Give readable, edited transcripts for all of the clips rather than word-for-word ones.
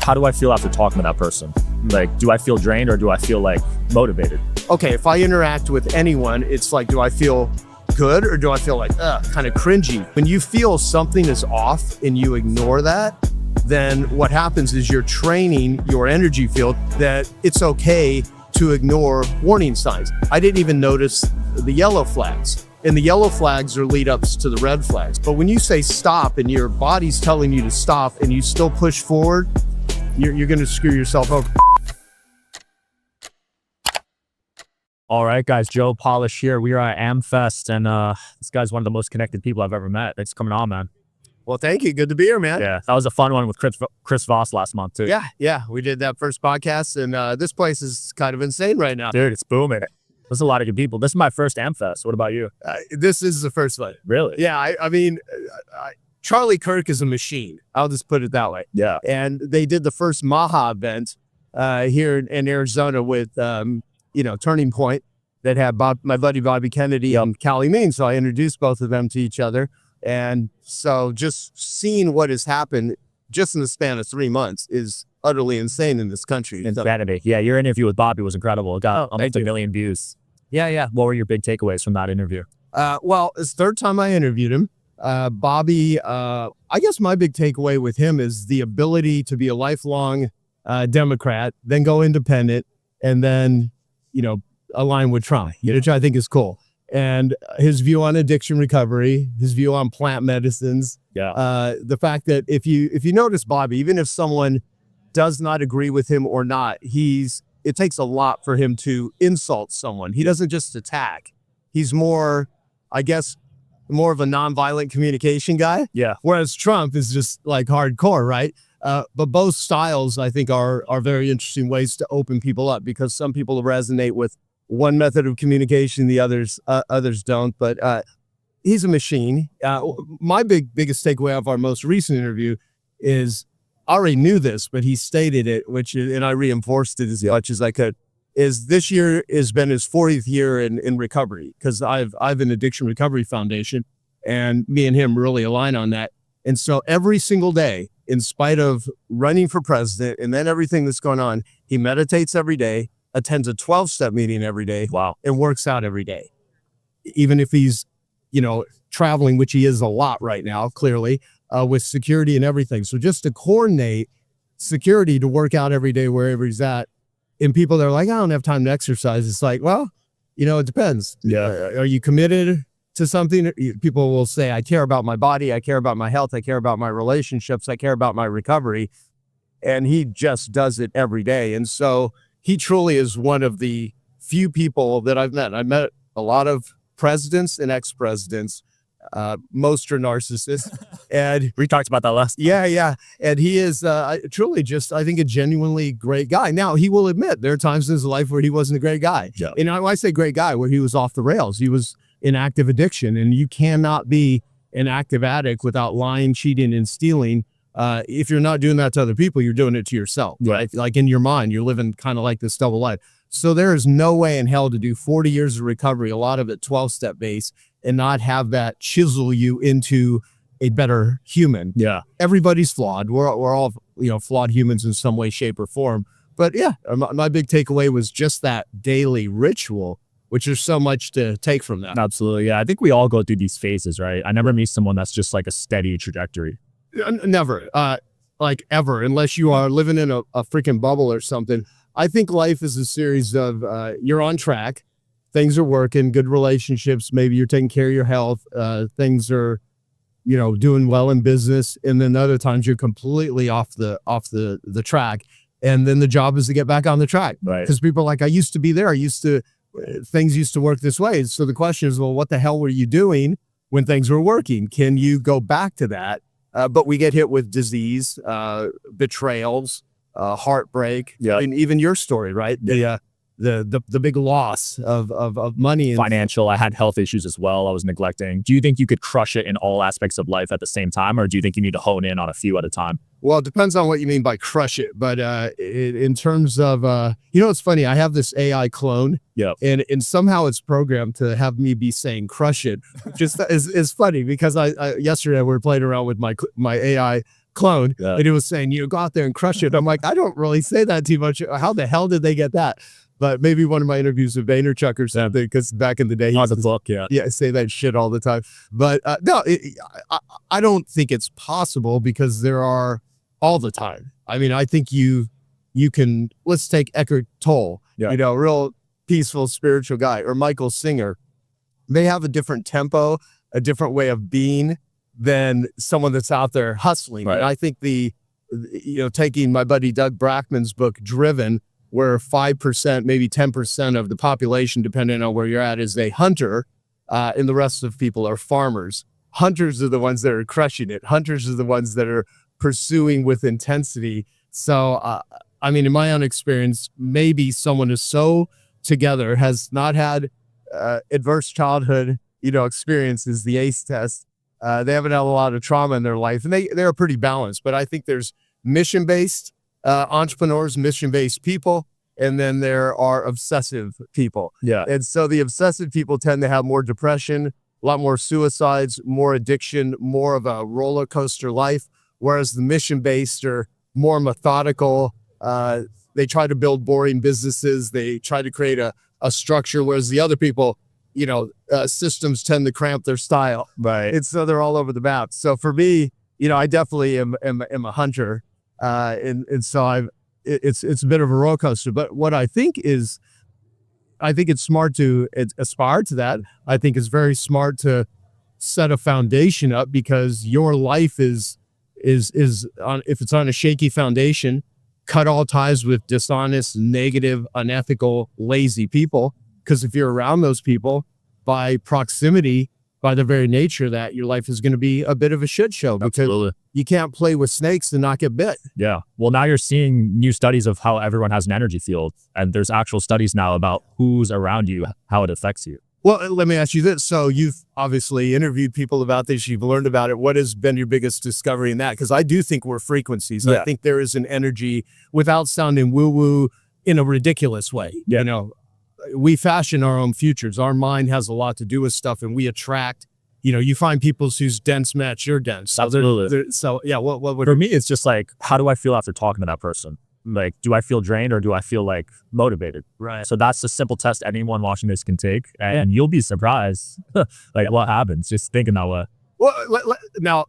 how do I feel after talking to that person? Like, do I feel drained or do I feel like motivated? Okay, if I interact with anyone, it's like, do I feel good or do I feel like, kind of cringy? When you feel something is off and you ignore that, then what happens is you're training your energy field that it's okay to ignore warning signs. I didn't even notice the yellow flags. And the yellow flags are lead ups to the red flags. But when you say stop and your body's telling you to stop and you still push forward, you're going to screw yourself up. All right, guys, Joe Polish here. We are at AmFest, and this guy's one of the most connected people I've ever met. Thanks for coming on, man. Well, thank you. Good to be here, man. Yeah, that was a fun one with Chris Voss last month, too. Yeah. We did that first podcast, and this place is kind of insane right now. Dude, it's booming. There's a lot of good people. This is my first AmFest. What about you? This is the first one. Really? Yeah, I mean, Charlie Kirk is a machine. I'll just put it that way. Yeah. And they did the first Maha event here in Arizona with, Turning Point that had my buddy Bobby Kennedy and Callie Mean. So I introduced both of them to each other. And so just seeing what has happened just in the span of 3 months is utterly insane in this country. Insanity. Yeah, your interview with Bobby was incrable. It got almost 1 million views. Yeah. What were your big takeaways from that interview? Well, it's the third time I interviewed him. Bobby, I guess my big takeaway with him is the ability to be a lifelong Democrat, then go independent, and then, align with Trump, which I think is cool. And his view on addiction recovery, his view on plant medicines. Yeah. The fact that if you notice Bobby, even if someone does not agree with him or not, it takes a lot for him to insult someone. He doesn't just attack. He's more of a nonviolent communication guy. Yeah. Whereas Trump is just like hardcore, right? But both styles, I think, are very interesting ways to open people up, because some people resonate with one method of communication, the others don't. But he's a machine. My biggest takeaway of our most recent interview is, I already knew this, but he stated it, and I reinforced it as much as I could, is this year has been his 40th year in recovery, because I've an addiction recovery foundation, and me and him really align on that. And so every single day, in spite of running for president and then everything that's going on, he meditates every day, attends a 12-step meeting every day. Wow. And works out every day. Even if he's, traveling, which he is a lot right now, clearly, with security and everything. So just to coordinate security to work out every day wherever he's at. And people that are like, I don't have time to exercise. It's like, well, it depends. Yeah. Are you committed to something? People will say, I care about my body. I care about my health. I care about my relationships. I care about my recovery. And he just does it every day. And so he truly is one of the few people that I've met. I met a lot of presidents and ex-presidents. Most are narcissists. And We talked about that last. yeah. And he is truly just, I think, a genuinely great guy. Now, he will admit there are times in his life where he wasn't a great guy. Yeah. And I say great guy, where he was off the rails. He was in active addiction, and you cannot be an active addict without lying, cheating, and stealing. If you're not doing that to other people, you're doing it to yourself. Right? Like in your mind, you're living kind of like this double life. So there is no way in hell to do 40 years of recovery, a lot of it 12-step base, and not have that chisel you into a better human. Yeah. Everybody's flawed. We're all, flawed humans in some way, shape, or form. But yeah, my big takeaway was just that daily ritual, which there's so much to take from that. Absolutely. Yeah. I think we all go through these phases, right? I never meet someone that's just like a steady trajectory. Never, ever, unless you are living in a freaking bubble or something. I think life is a series of, you're on track, things are working, good relationships, maybe you're taking care of your health, things are, doing well in business. And then other times you're completely off the track. And then the job is to get back on the track. Right. Because people are like, I used to be there. Things used to work this way. So the question is, well, what the hell were you doing when things were working? Can you go back to that? But we get hit with disease, betrayals, heartbreak. Yeah. I mean, even your story, right? The big loss of money. Financial. I had health issues as well. I was neglecting. Do you think you could crush it in all aspects of life at the same time? Or do you think you need to hone in on a few at a time? Well, it depends on what you mean by crush it. But in terms of, it's funny. I have this AI clone. Yeah. And somehow it's programmed to have me be saying crush it. Just is funny because I yesterday we were playing around with my AI clone, Yeah. and he was saying, go out there and crush it. I'm like, I don't really say that too much. How the hell did they get that? But maybe one of my interviews with Vaynerchuk or something, because back in the day, Not the book, yeah. I say that shit all the time. But no, I don't think it's possible, because there are all the time. I mean, I think you can, let's take Eckhart Tolle, real peaceful spiritual guy, or Michael Singer. They have a different tempo, a different way of being than someone that's out there hustling. Right. And I think taking my buddy Doug Brackman's book, Driven, where 5%, maybe 10% of the population, depending on where you're at, is a hunter, and the rest of people are farmers. Hunters are the ones that are crushing it. Hunters are the ones that are pursuing with intensity. So, I mean, in my own experience, maybe someone is so together, has not had adverse childhood, experiences, the ACE test. They haven't had a lot of trauma in their life, and they're pretty balanced. But I think there's mission-based entrepreneurs, mission-based people, and then there are obsessive people. Yeah. And so the obsessive people tend to have more depression, a lot more suicides, more addiction, more of a roller coaster life, whereas the mission-based are more methodical. They try to build boring businesses. They try to create a structure, whereas the other people, systems tend to cramp their style. Right. And so they're all over the map. So for me, I definitely am a hunter. And so it's a bit of a roller coaster. But what I think it's smart to aspire to that. I think it's very smart to set a foundation up, because your life is on, if it's on a shaky foundation, cut all ties with dishonest, negative, unethical, lazy people. Because if you're around those people, by proximity, by the very nature of that, your life is going to be a bit of a shit show, because Absolutely. you can't play with snakes and not get bit. Yeah. Well, now you're seeing new studies of how everyone has an energy field, and there's actual studies now about who's around you, how it affects you. Well, let me ask you this. So you've obviously interviewed people about this. You've learned about it. What has been your biggest discovery in that? Because I do think we're frequencies. Yeah. I think there is an energy, without sounding woo-woo, in a ridiculous way. Yeah. We fashion our own futures. Our mind has a lot to do with stuff, and we attract, you find people whose dense match your dense. So Absolutely. so yeah, what would, For me, it's just like, how do I feel after talking to that person? Like, do I feel drained, or do I feel like motivated? right. So that's a simple test anyone watching this can take, and you'll be surprised like what happens just thinking that way. Well, now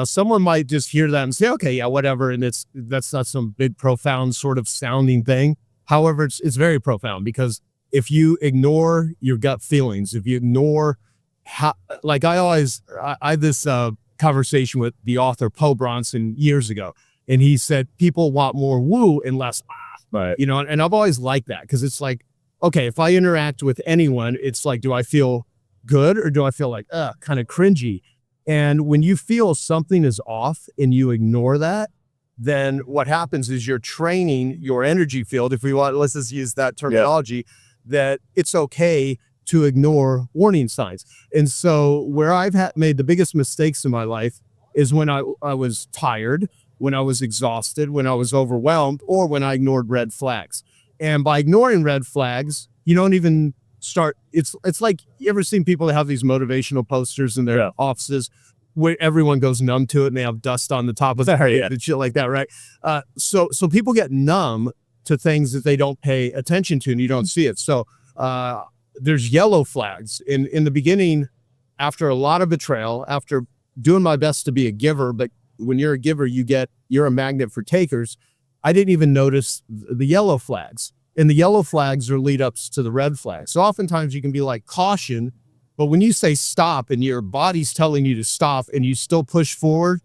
someone might just hear that and say, okay, yeah, whatever. And that's not some big, profound sort of sounding thing. However, it's very profound, because if you ignore your gut feelings, if you ignore like I had this conversation with the author Poe Bronson years ago, and he said people want more woo and less Right. and I've always liked that, because it's like, okay, if I interact with anyone, it's like, do I feel good, or do I feel like kind of cringy? And when you feel something is off and you ignore that, then what happens is you're training your energy field, if we want, let's just use that terminology, that it's okay to ignore warning signs. And so where I've made the biggest mistakes in my life is when I was tired, when I was exhausted, when I was overwhelmed, or when I ignored red flags. And by ignoring red flags, you don't even start. It's like, you ever seen people that have these motivational posters in their offices where everyone goes numb to it, and they have dust on the top of their head and shit like that, right? So people get numb to things that they don't pay attention to, and you don't see it. So there's yellow flags in the beginning, after a lot of betrayal, after doing my best to be a giver, but when you're a giver, you're a magnet for takers. I didn't even notice the yellow flags, and the yellow flags are lead ups to the red flags. So oftentimes you can be like, caution, but when you say stop and your body's telling you to stop and you still push forward,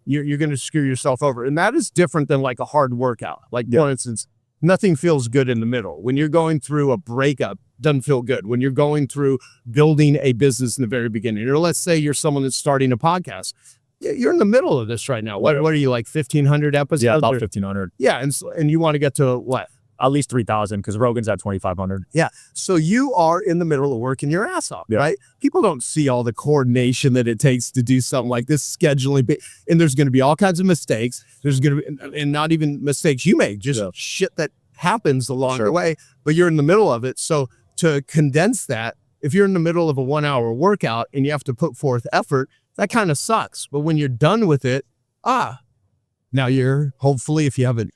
you're going to screw yourself over. And that is different than like a hard workout. Like, for instance, nothing feels good in the middle. When you're going through a breakup, doesn't feel good. When you're going through building a business in the very beginning, or let's say you're someone that's starting a podcast, you're in the middle of this right now. What are you, like 1,500 episodes? Yeah, about 1,500. Yeah, and you want to get to what? At least 3,000, because Rogan's at 2,500. Yeah. So you are in the middle of working your ass off, right? People don't see all the coordination that it takes to do something like this, scheduling, and there's going to be all kinds of mistakes. There's going to be, and not even mistakes you make, just shit that happens along the way, but you're in the middle of it. So to condense that, if you're in the middle of a 1-hour workout and you have to put forth effort, that kind of sucks. But when you're done with it, Now you're hopefully, if you haven't,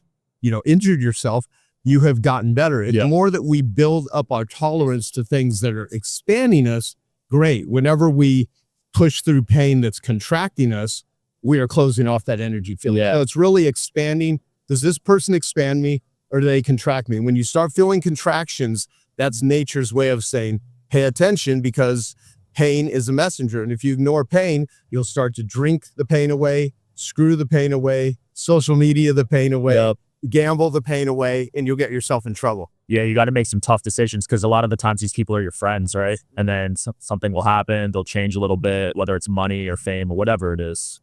injured yourself, you have gotten better. And the more that we build up our tolerance to things that are expanding us, great. Whenever we push through pain that's contracting us, we are closing off that energy field. So it's really expanding. Does this person expand me or do they contract me? When you start feeling contractions, that's nature's way of saying, pay attention, because pain is a messenger. And if you ignore pain, you'll start to drink the pain away, screw the pain away, social media the pain away, gamble the pain away, and you'll get yourself in trouble. Yeah, you got to make some tough decisions, because a lot of the times these people are your friends, right? And then something will happen. They'll change a little bit, whether it's money or fame or whatever it is.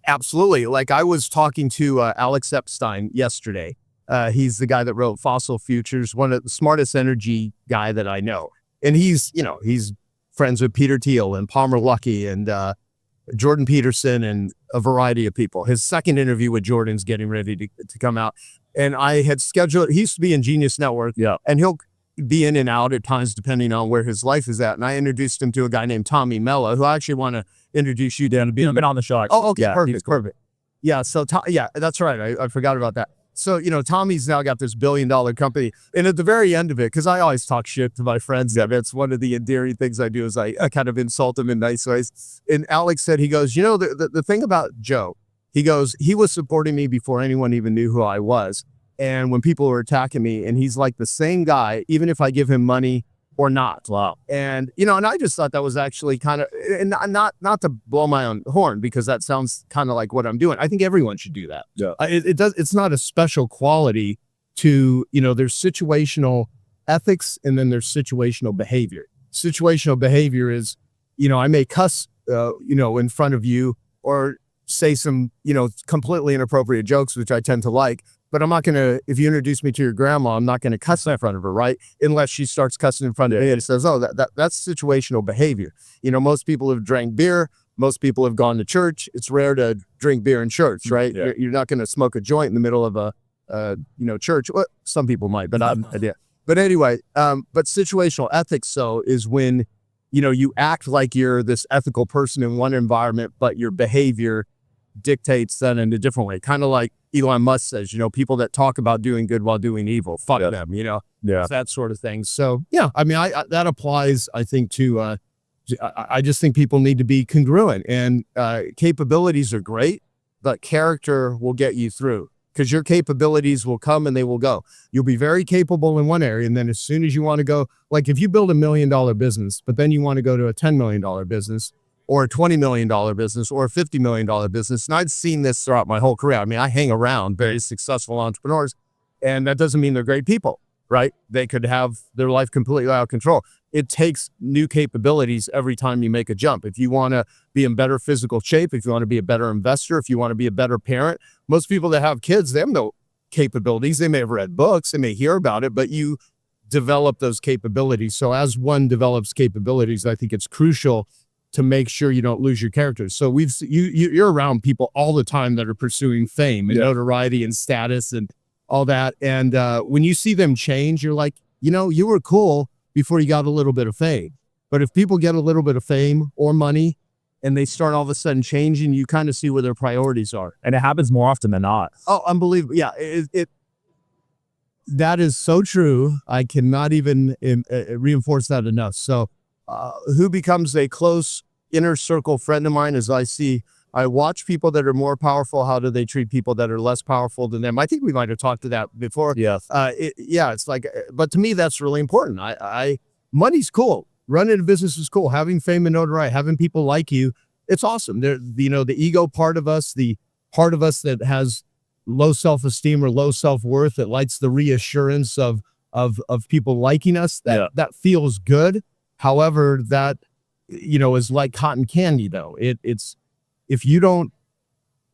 Absolutely. Like I was talking to Alex Epstein yesterday. He's the guy that wrote Fossil Futures, one of the smartest energy guy that I know. And he's friends with Peter Thiel and Palmer Luckey and Jordan Peterson and a variety of people. His second interview with Jordan's getting ready to come out. And I had scheduled, he used to be in Genius Network, and he'll be in and out at times depending on where his life is at. And I introduced him to a guy named Tommy Mello, who I actually want to introduce you down to be. He's been on the show. Oh, okay, perfect. Yeah, so that's right. I forgot about that. So, Tommy's now got this $1 billion company. And at the very end of it, because I always talk shit to my friends, that's one of the endearing things I do, is I kind of insult them in nice ways. And Alex said, he goes, the thing about Joe, he goes, he was supporting me before anyone even knew who I was. And when people were attacking me, and he's like the same guy, even if I give him money or not. Wow. And, and I just thought that was actually kind of, and not to blow my own horn, because that sounds kind of like what I'm doing. I think everyone should do that. Yeah. It's not a special quality to, there's situational ethics and then there's situational behavior. Situational behavior is, I may cuss, in front of you or say some, completely inappropriate jokes, which I tend to like. But I'm not going to, if you introduce me to your grandma, I'm not going to cuss in front of her, right? Unless she starts cussing in front of me and says, oh, that's situational behavior. Most people have drank beer. Most people have gone to church. It's rare to drink beer in church, right? Yeah. You're not going to smoke a joint in the middle of a church. Well, some people might, but But anyway, but situational ethics, though, is when, you act like you're this ethical person in one environment, but your behavior dictates that in a different way. Kind of like Elon Musk says, people that talk about doing good while doing evil, fuck them, that sort of thing. So I mean, I that applies, I think, to, I just think people need to be congruent, and capabilities are great, but character will get you through, because your capabilities will come and they will go. You'll be very capable in one area. And then as soon as you want to go, like if you build $1 million business, but then you want to go to a $10 million business, or a $20 million business, or a $50 million business. And I've seen this throughout my whole career. I mean, I hang around very successful entrepreneurs, and that doesn't mean they're great people, right? They could have their life completely out of control. It takes new capabilities every time you make a jump. If you want to be in better physical shape, if you want to be a better investor, if you want to be a better parent, most people that have kids, they have no capabilities. They may have read books, they may hear about it, but you develop those capabilities. So as one develops capabilities, I think it's crucial to make sure you don't lose your character. So you're around people all the time that are pursuing fame and notoriety and status and all that. And when you see them change, you're like, you were cool before you got a little bit of fame. But if people get a little bit of fame or money and they start all of a sudden changing, you kind of see where their priorities are. And it happens more often than not. Oh, unbelievable. Yeah, that is so true. I cannot even reinforce that enough. So who becomes a close inner circle friend of mine is I watch people that are more powerful. How do they treat people that are less powerful than them? I think we might have talked to that before. Yes. It's like, but to me, that's really important. Money's cool. Running a business is cool. Having fame and notoriety, having people like you, it's awesome. The ego part of us, the part of us that has low self-esteem or low self-worth, that likes the reassurance of people liking us, that feels good. However, that, is like cotton candy, though. It's if you don't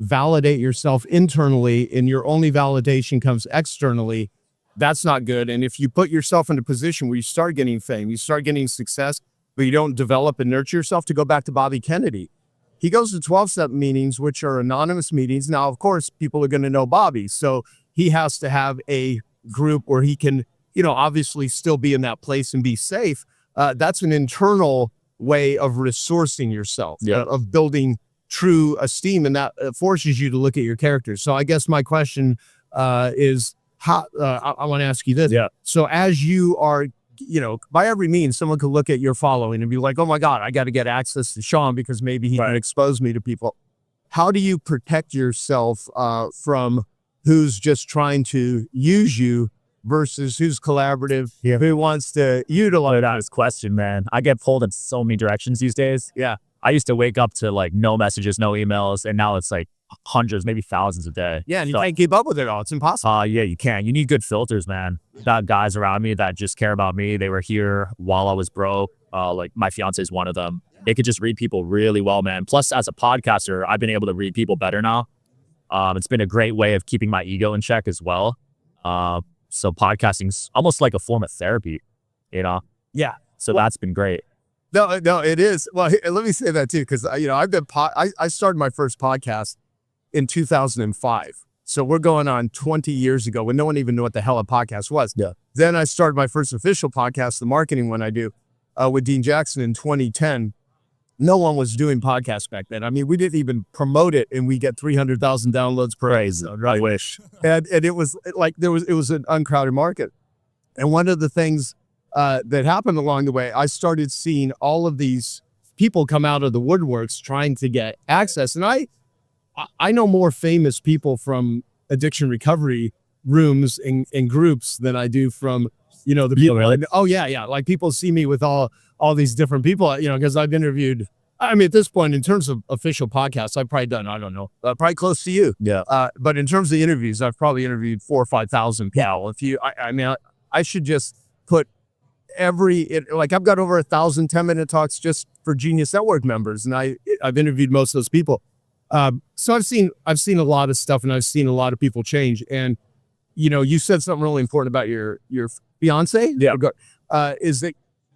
validate yourself internally and your only validation comes externally, that's not good. And if you put yourself in a position where you start getting fame, you start getting success, but you don't develop and nurture yourself, to go back to Bobby Kennedy, he goes to 12-step meetings, which are anonymous meetings. Now, of course, people are going to know Bobby. So he has to have a group where he can, obviously still be in that place and be safe. That's an internal way of resourcing yourself, of building true esteem, and that forces you to look at your character. So I guess my question is how I want to ask you this. Yeah. So as you are, by every means, someone could look at your following and be like, oh my God, I got to get access to Sean because maybe he can expose me to people. How do you protect yourself from who's just trying to use you versus who's collaborative, who wants to utilize that? This question, man. I get pulled in so many directions these days. Yeah. I used to wake up to like no messages, no emails, and now it's like hundreds, maybe thousands a day. Yeah, and you can't keep up with it all. It's impossible. Yeah, you can. You need good filters, man. Got guys around me that just care about me. They were here while I was broke. Like my fiance is one of them. They could just read people really well, man. Plus, as a podcaster, I've been able to read people better now. It's been a great way of keeping my ego in check as well. So podcasting's almost like a form of therapy, Yeah. So that's been great. No, it is. Well, let me say that too, because I've been I started my first podcast in 2005. So we're going on 20 years ago when no one even knew what the hell a podcast was. Yeah. Then I started my first official podcast, the marketing one I do, with Dean Jackson in 2010. No one was doing podcasts back then. I mean, we didn't even promote it, and we get 300,000 downloads per episode, right? I wish. And it was like it was an uncrowded market. And one of the things that happened along the way, I started seeing all of these people come out of the woodworks trying to get access. And I know more famous people from addiction recovery rooms and groups than I do from, the people. Really? Oh yeah. Like people see me with all these different people, because I've interviewed, I mean, at this point, in terms of official podcasts, I've probably done, I don't know, probably close to you. Yeah. But in terms of interviews, I've probably interviewed 4,000 or 5,000 people. I should just put like I've got over 1,000 10-minute talks just for Genius Network members. And I've interviewed most of those people. So I've seen a lot of stuff, and I've seen a lot of people change. And, you said something really important about your fiance. Yeah. Is that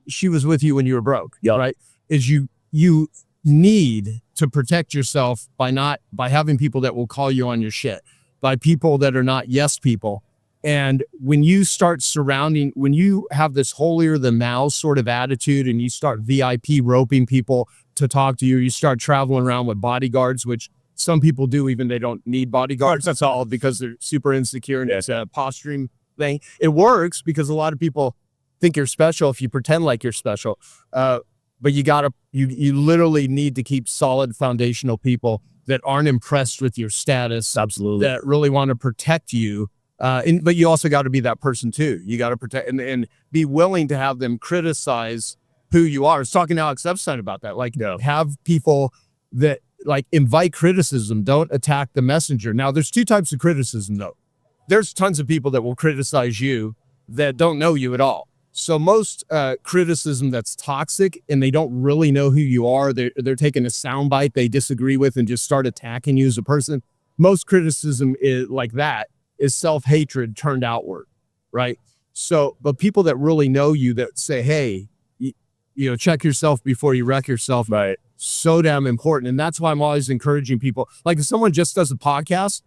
she was with you when you were broke. Yeah. Right. Is you need to protect yourself by having people that will call you on your shit, by people that are not yes people. And when you start when you have this holier than thou sort of attitude, and you start VIP roping people to talk to you, you start traveling around with bodyguards, which some people do, even they don't need bodyguards. That's all because they're super insecure, and it's a posturing thing. It works because a lot of people think you're special if you pretend like you're special. But you literally need to keep solid foundational people that aren't impressed with your status. Absolutely. That really want to protect you. But you also got to be that person too. You got to protect and be willing to have them criticize who you are. I was talking to Alex Epstein about that. Like, have people that like invite criticism, don't attack the messenger. Now, there's two types of criticism though. There's tons of people that will criticize you that don't know you at all. So most criticism that's toxic and they don't really know who you are, they're taking a soundbite they disagree with and just start attacking you as a person. Most criticism is like that is self-hatred turned outward, right? So, but people that really know you that say, hey, check yourself before you wreck yourself. Right. So damn important. And that's why I'm always encouraging people. Like if someone just does a podcast,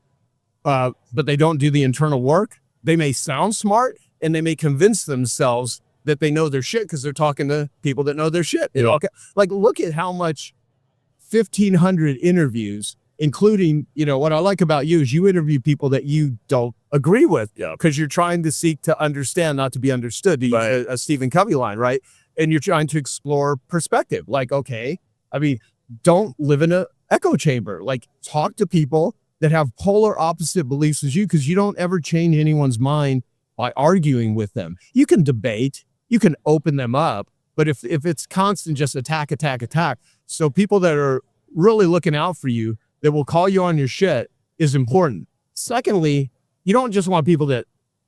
but they don't do the internal work, they may sound smart and they may convince themselves that they know their shit because they're talking to people that know their shit. Yeah. Like look at how much 1,500 interviews, including, what I like about you is you interview people that you don't agree with because you're trying to seek to understand, not to be understood, to use a Stephen Covey line, right? And you're trying to explore perspective. Like, okay, I mean, don't live in an echo chamber. Like talk to people that have polar opposite beliefs as you, because you don't ever change anyone's mind by arguing with them. You can debate, you can open them up, but if it's constant just attack, so people that are really looking out for you, that will call you on your shit is important. Secondly, you don't just want people that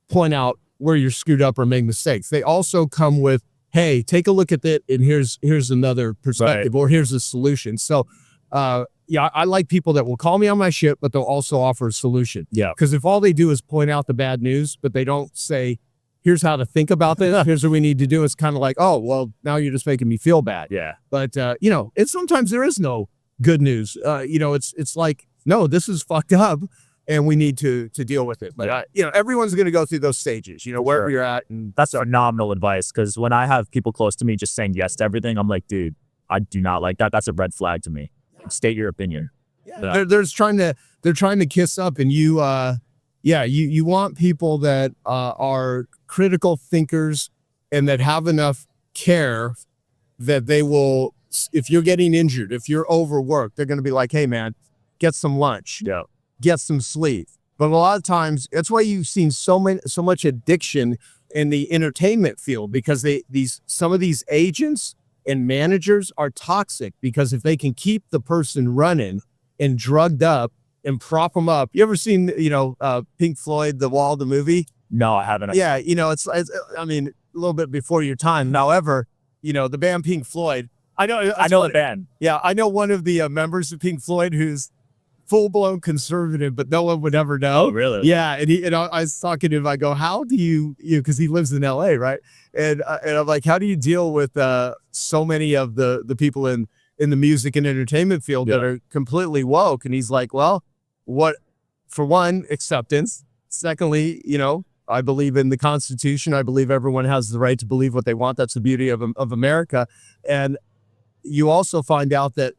point out where you're screwed up or make mistakes. They also come with, hey, take a look at that, and here's another perspective, or here's a solution. So, I like people that will call me on my shit, but they'll also offer a solution. Yeah. Because if all they do is point out the bad news, but they don't say, here's how to think about this, here's what we need to do, it's kind of like, oh, well, now you're just making me feel bad. Yeah. But, it's sometimes there is no good news. It's like, no, this is fucked up and we need to deal with it. But, everyone's going to go through those stages, wherever you're at. And that's phenomenal advice. Cause when I have people close to me just saying yes to everything, I'm like, dude, I do not like that. That's a red flag to me. state your opinion. Yeah. They're trying to kiss up, and you want people that are critical thinkers and that have enough care that they will, if you're getting injured, if you're overworked, they're going to be like, hey man, get some lunch, Yeah. get some sleep. But a lot of times, that's why you've seen so much addiction in the entertainment field, because some of these agents and managers are toxic, because if they can keep the person running and drugged up and prop them up. You ever seen, Pink Floyd, The Wall, the movie? No, I haven't. Yeah. It's I mean, a little bit before your time. However, the band Pink Floyd, I know the band. Yeah. I know one of the members of Pink Floyd who's full-blown conservative, but no one would ever know. Oh, really? Yeah. And I was talking to him, I go, how do you because he lives in LA, right? And I'm like, how do you deal with so many of the people in the music and entertainment field that are completely woke? And he's like, well, for one, acceptance. Secondly, I believe in the Constitution. I believe everyone has the right to believe what they want. That's the beauty of America. And you also find out that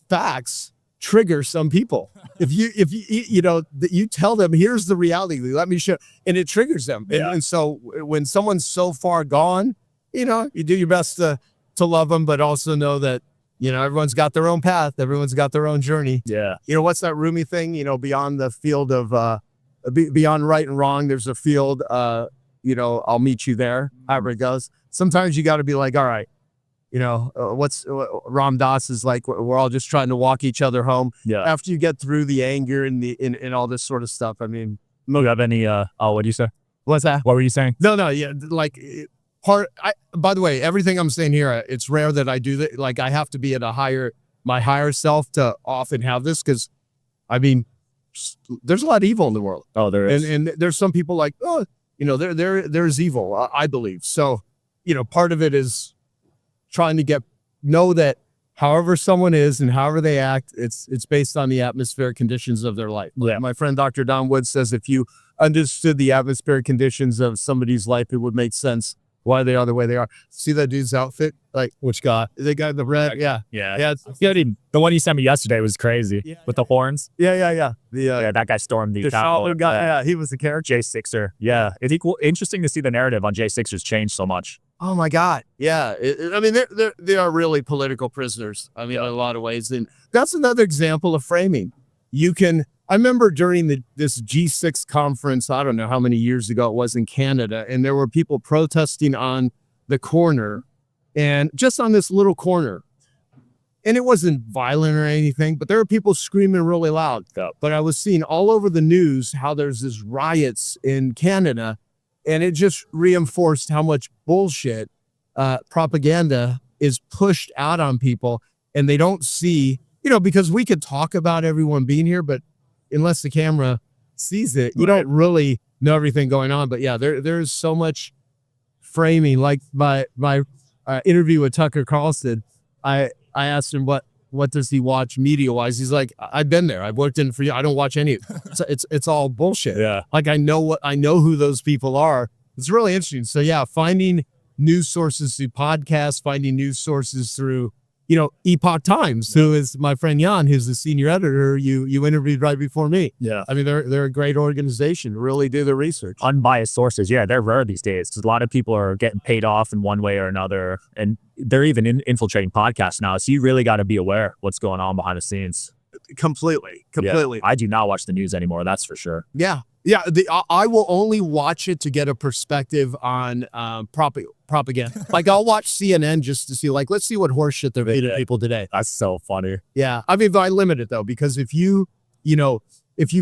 facts trigger some people. If you tell them, here's the reality, let me show, and it triggers them. Yeah. And so when someone's so far gone, you do your best to love them, but also know that, everyone's got their own path. Everyone's got their own journey. Yeah. What's that Rumi thing? Beyond the field of, beyond right and wrong, there's a field, I'll meet you there, however it goes. Sometimes you got to be like, all right, what's Ram Dass is like, we're all just trying to walk each other home. Yeah. After you get through the anger and and all this sort of stuff. I mean, Do you have any, what do you say? what's that? What were you saying? No, yeah, like by the way, everything I'm saying here, it's rare that I do that. Like, I have to be at my higher self to often have this, because I mean, there's a lot of evil in the world. Oh, there is. And there's some people like, there's evil, I believe. So, part of it is trying to know that however someone is and however they act, it's based on the atmospheric conditions of their life. Yeah. My friend Dr. Don Wood says, if you understood the atmospheric conditions of somebody's life, it would make sense why they are the way they are. See that dude's outfit? Like, Which guy? the guy in the red? Yeah. Yeah. The one you sent me yesterday was crazy with the horns. Yeah. That guy stormed the Capitol guy. Yeah, he was the character. Jay Sixer. Yeah. It's interesting to see the narrative on Jay Sixer's change so much. Oh my God. Yeah. I mean, they are really political prisoners. I mean, in a lot of ways. And that's another example of framing. I remember during this G6 conference, I don't know how many years ago it was, in Canada, and there were people protesting on the corner, and just on this little corner. And it wasn't violent or anything, but there were people screaming really loud. Yeah. But I was seeing all over the news how there's this riots in Canada, and it just reinforced how much bullshit propaganda is pushed out on people, and they don't see, because we could talk about everyone being here, but unless the camera sees it, you don't really know everything going on. But yeah, there's so much framing. Like my interview with Tucker Carlson, I asked him what does he watch media wise. He's like, I've been there. I've worked in for you. I don't watch any. It's all bullshit. Yeah. Like, I know who those people are. It's really interesting. So yeah, finding news sources through podcasts, finding news sources through, Epoch Times, who is my friend Jan, who's the senior editor you interviewed right before me. Yeah. I mean, they're a great organization, really do the research. Unbiased sources. Yeah, they're rare these days. A lot of people are getting paid off in one way or another, and they're even infiltrating podcasts now. So you really got to be aware what's going on behind the scenes. Completely. Yeah. I do not watch the news anymore. That's for sure. Yeah. I will only watch it to get a perspective on propaganda. Like, I'll watch CNN just to see, like, let's see what horse shit they're feeding people today. That's so funny. Yeah. I mean, but I limit it though, because if you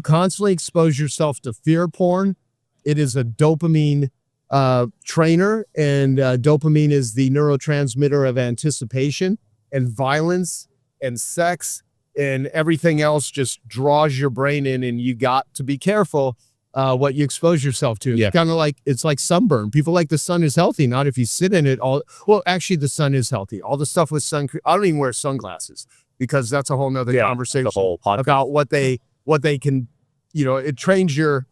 constantly expose yourself to fear porn, it is a dopamine trainer, and dopamine is the neurotransmitter of anticipation, and violence and sex and everything else just draws your brain in, and you got to be careful what you expose yourself to. Yeah. Kind of like, it's like sunburn. People like the sun is healthy, not if you sit in it all. Well, actually the sun is healthy. All the stuff with sun, I don't even wear sunglasses, because that's a whole nother conversation the whole podcast. about what they can, it trains your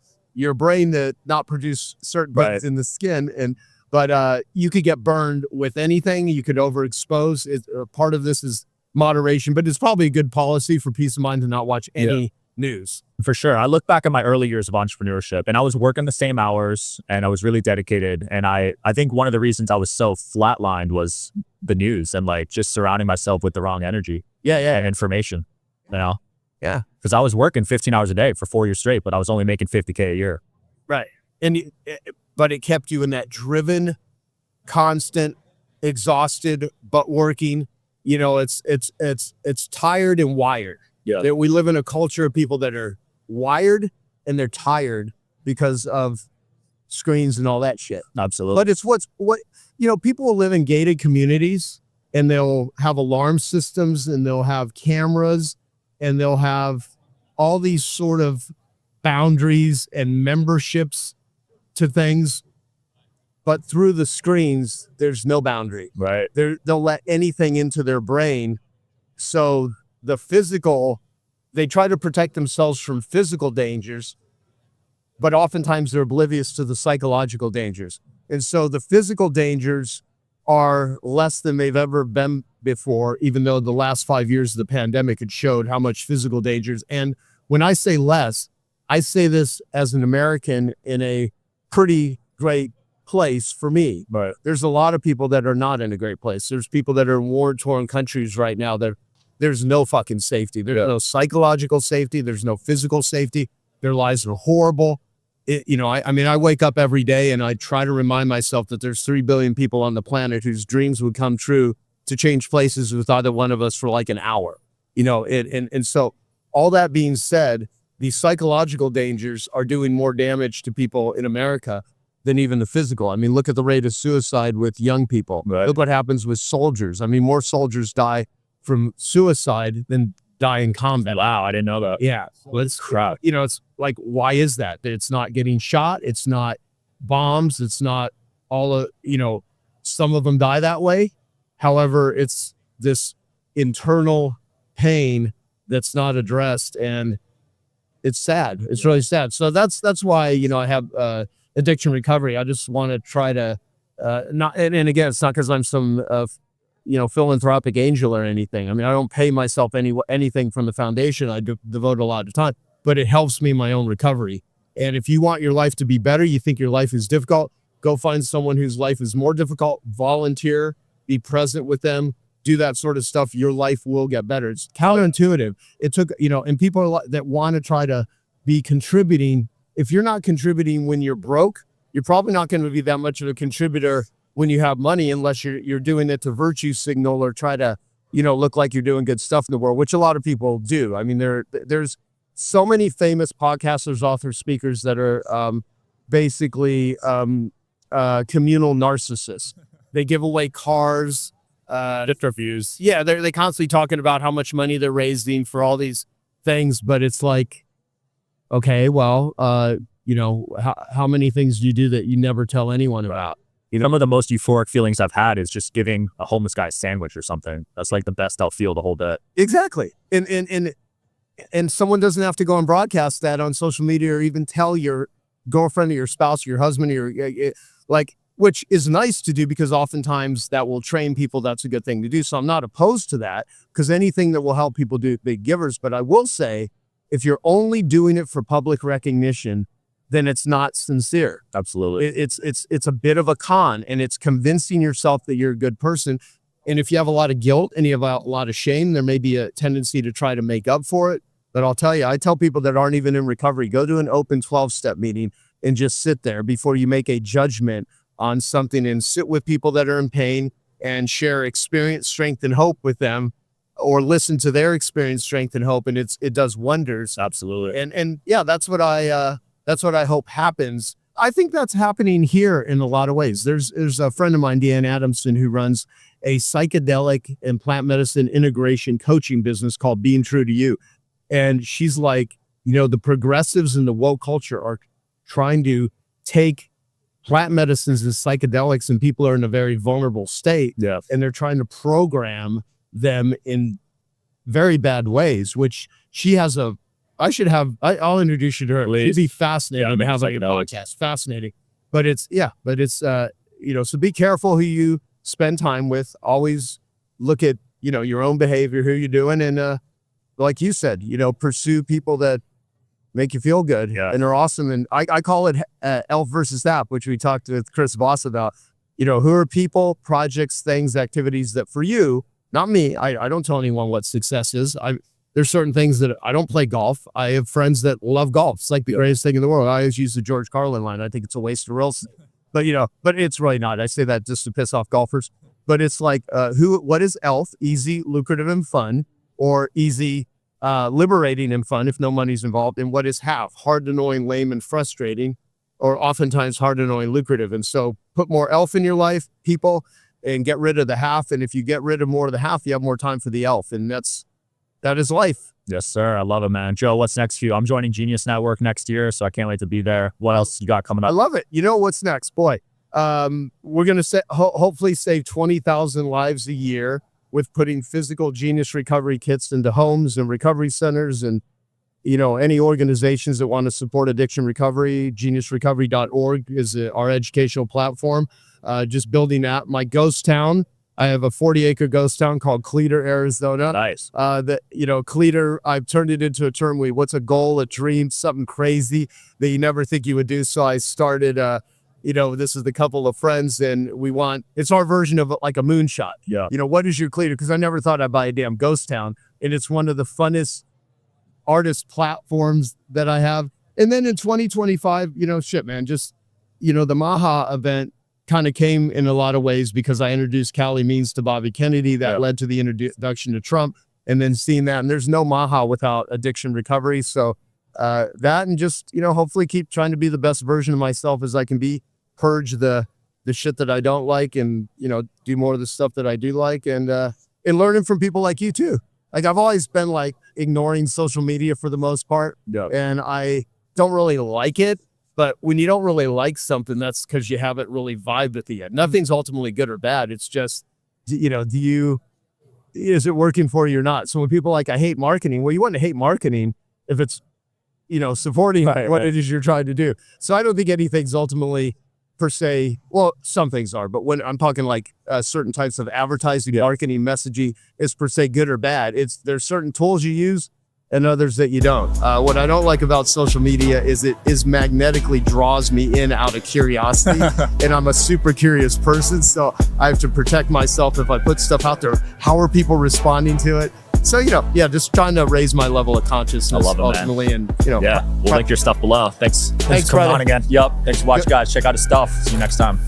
brain to not produce certain buttons in the skin. But you could get burned with anything. You could overexpose. Part of this is moderation, but it's probably a good policy for peace of mind to not watch any news. For sure. I look back at my early years of entrepreneurship and I was working the same hours and I was really dedicated. And I think one of the reasons I was so flatlined was the news and like just surrounding myself with the wrong energy and information, you know? Yeah. Because I was working 15 hours a day for 4 years straight, but I was only making 50K a year. Right. But it kept you in that driven, constant, exhausted, but working. You know, it's tired and wired. Yeah. That we live in a culture of people that are wired and they're tired because of screens and all that shit. Absolutely. But it's what people will live in gated communities and they'll have alarm systems and they'll have cameras and they'll have all these sort of boundaries and memberships to things. But through the screens, there's no boundary. Right. They'll let anything into their brain. So the physical, they try to protect themselves from physical dangers, but oftentimes they're oblivious to the psychological dangers. And so the physical dangers are less than they've ever been before, even though the last 5 years of the pandemic had showed how much physical dangers. And when I say less, I say this as an American in a pretty great place for me. Right. There's a lot of people that are not in a great place. There's people that are in war-torn countries right now that there's no fucking safety. There's no psychological safety. There's no physical safety. Their lives are horrible. I mean, I wake up every day and I try to remind myself that there's 3 billion people on the planet whose dreams would come true to change places with either one of us for like an hour. And so all that being said, these psychological dangers are doing more damage to people in America than even the physical. I mean, look at the rate of suicide with young people. Right. Look what happens with soldiers. I mean, more soldiers die from suicide than die in combat. Wow, I didn't know that. Yeah. Well, it's crap. It's like, why is that? It's not getting shot. It's not bombs. It's not some of them die that way. However, it's this internal pain that's not addressed, and it's sad. It's really sad. So that's why, I have addiction recovery. I just want to try to and again, it's not because I'm some philanthropic angel or anything. I mean, I don't pay myself anything from the foundation. I devote a lot of time, but it helps me in my own recovery. And if you want your life to be better, you think your life is difficult, go find someone whose life is more difficult, volunteer, be present with them, do that sort of stuff. Your life will get better. It's counterintuitive. It took, and people that want to try to be contributing. If you're not contributing when you're broke, you're probably not going to be that much of a contributor when you have money, unless you're doing it to virtue signal or try to, look like you're doing good stuff in the world, which a lot of people do. I mean, there's so many famous podcasters, authors, speakers that are basically communal narcissists. They give away cars, Different views. Yeah, they constantly talking about how much money they're raising for all these things, but it's like, okay, well, how many things do you do that you never tell anyone about? Some of the most euphoric feelings I've had is just giving a homeless guy a sandwich or something. That's like the best I'll feel the whole day. Exactly. And someone doesn't have to go and broadcast that on social media or even tell your girlfriend or your spouse or your husband or which is nice to do, because oftentimes that will train people. That's a good thing to do. So I'm not opposed to that, because anything that will help people do big givers. But I will say, if you're only doing it for public recognition, then it's not sincere. Absolutely. It's a bit of a con, and it's convincing yourself that you're a good person. And if you have a lot of guilt and you have a lot of shame, there may be a tendency to try to make up for it. But I'll tell you, I tell people that aren't even in recovery, go to an open 12-step meeting and just sit there before you make a judgment on something, and sit with people that are in pain and share experience, strength, and hope with them, or listen to their experience, strength, and hope. And it does wonders. Absolutely. And yeah, that's what I hope happens. I think that's happening here in a lot of ways. There's a friend of mine, Deanne Adamson, who runs a psychedelic and plant medicine integration coaching business called Being True to You. And she's like, the progressives in the woke culture are trying to take plant medicines and psychedelics, and people are in a very vulnerable state. Yeah. And they're trying to program them in very bad ways, which she has I'll introduce you to her. Please. It'd be fascinating. Yeah, It has like a podcast. Fascinating. But it's so be careful who you spend time with. Always look at your own behavior, who you're doing. And like you said, pursue people that make you feel good and are awesome. And I call it elf versus app, which we talked with Chris Voss about. Who are people, projects, things, activities that for you, not me, I don't tell anyone what success is. There's certain things that I don't play golf. I have friends that love golf. It's like the greatest thing in the world. I always use the George Carlin line. I think it's a waste of real estate. But but it's really not. I say that just to piss off golfers. But it's like, what is elf? Easy, lucrative, and fun, or easy, liberating and fun if no money's involved. And what is half? Hard, annoying, lame, and frustrating, or oftentimes hard, annoying, lucrative. And so put more elf in your life, people, and get rid of the half. And if you get rid of more of the half, you have more time for the elf. And that is life. Yes, sir. I love it, man. Joe, what's next for you? I'm joining Genius Network next year, so I can't wait to be there. What else you got coming up? I love it. What's next? Boy, we're going to hopefully save 20,000 lives a year with putting physical genius recovery kits into homes and recovery centers and, any organizations that want to support addiction recovery. Geniusrecovery.org is our educational platform. Just building that. My ghost town. I have a 40-acre ghost town called Cleator, Arizona. Nice. Cleator, I've turned it into a term. What's a goal, a dream, something crazy that you never think you would do. So I started, this is the couple of friends, and it's our version of like a moonshot. Yeah. What is your Cleator? Because I never thought I'd buy a damn ghost town. And it's one of the funnest artist platforms that I have. And then in 2025, shit, man, just, the Maha event kind of came in a lot of ways because I introduced Cali Means to Bobby Kennedy. That led to the introduction to Trump, and then seeing that. And there's no Maha without addiction recovery. So that, and just, hopefully keep trying to be the best version of myself as I can be, purge the shit that I don't like, and, do more of the stuff that I do like, and learning from people like you too. Like, I've always been like ignoring social media for the most part. And I don't really like it. But when you don't really like something, that's because you haven't really vibed at the end. Nothing's ultimately good or bad. It's just, is it working for you or not? So when people are like, I hate marketing, well, you want to hate marketing if it's, supporting what it is you're trying to do. So I don't think anything's ultimately per se, well, some things are, but when I'm talking like certain types of advertising, marketing, messaging is per se good or bad. There's certain tools you use and others that you don't. What I don't like about social media is it magnetically draws me in out of curiosity. And I'm a super curious person, so I have to protect myself if I put stuff out there. How are people responding to it? So, just trying to raise my level of consciousness ultimately. Man. And, we'll link your stuff below. Thanks for coming brother. on again. Yep. Thanks for watching, guys. Check out his stuff. See you next time.